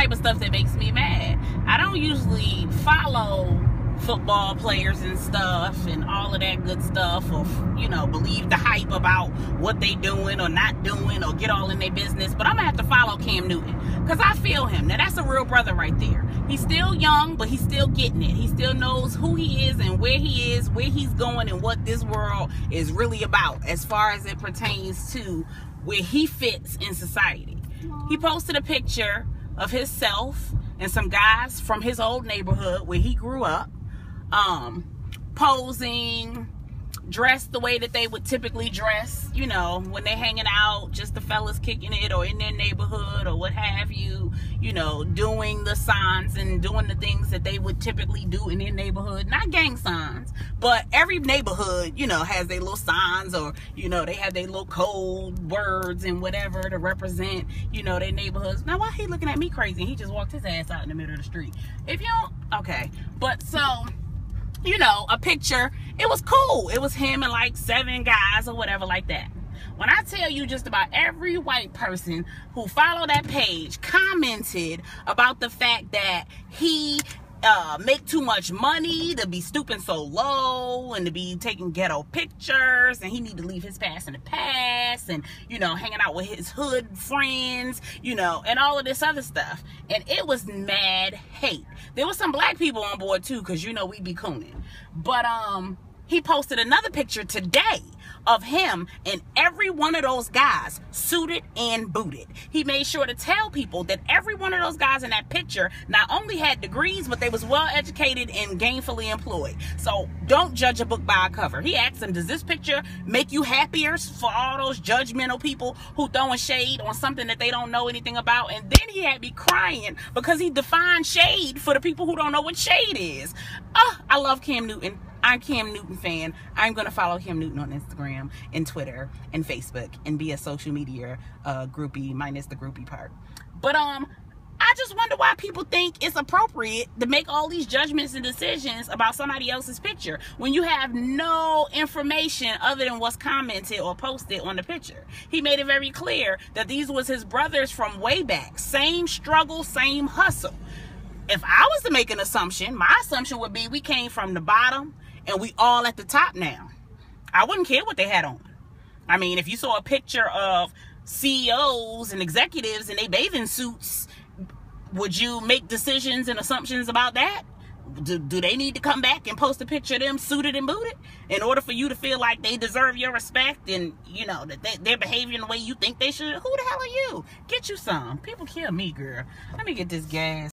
type of stuff that makes me mad. I don't usually follow football players and stuff and all of that good stuff, or you know, believe the hype about what they doing or not doing, or get all in their business. But I'm gonna have to follow Cam Newton because I feel him. Now that's a real brother right there. He's still young, but he's still getting it. He still knows who he is and where he is, where he's going, and what this world is really about as far as it pertains to where he fits in society. He posted a picture of himself and some guys from his old neighborhood where he grew up, posing, dressed the way that they would typically dress, you know, when they're hanging out, just the fellas kicking it, or in their neighborhood, or what have you, you know, doing the signs and doing the things that they would typically do in their neighborhood. Not gang signs, but every neighborhood, you know, has their little signs, or, you know, they have their little code words and whatever to represent, you know, their neighborhoods. Now, why he looking at me crazy? He just walked his ass out in the middle of the street. If you don't, okay. But so, you know, a picture, it was cool. It was him and like 7 guys or whatever like that. When I tell you just about every white person who followed that page commented about the fact that he make too much money to be stooping so low and to be taking ghetto pictures, and he need to leave his past in the past, and, you know, hanging out with his hood friends, you know, and all of this other stuff. And it was mad hate. There was some black people on board too, because, you know, we be cooning. But he posted another picture today of him and every one of those guys suited and booted. He made sure to tell people that every one of those guys in that picture not only had degrees, but they was well educated and gainfully employed. So don't judge a book by a cover. He asked them, does this picture make you happier, for all those judgmental people who throwing shade on something that they don't know anything about? And then he had me crying because he defined shade for the people who don't know what shade is. I love Cam Newton. I'm a Cam Newton fan. I'm going to follow Cam Newton on Instagram and Twitter and Facebook and be a social media groupie, minus the groupie part. But I just wonder why people think it's appropriate to make all these judgments and decisions about somebody else's picture when you have no information other than what's commented or posted on the picture. He made it very clear that these was his brothers from way back. Same struggle, same hustle. If I was to make an assumption, my assumption would be we came from the bottom and we all at the top now. I wouldn't care what they had on. I mean, if you saw a picture of CEOs and executives in their bathing suits, would you make decisions and assumptions about that? Do they need to come back and post a picture of them suited and booted in order for you to feel like they deserve your respect and, you know, that they're behaving the way you think they should? Who the hell are you? Get you some. People kill me, girl. Let me get this gas.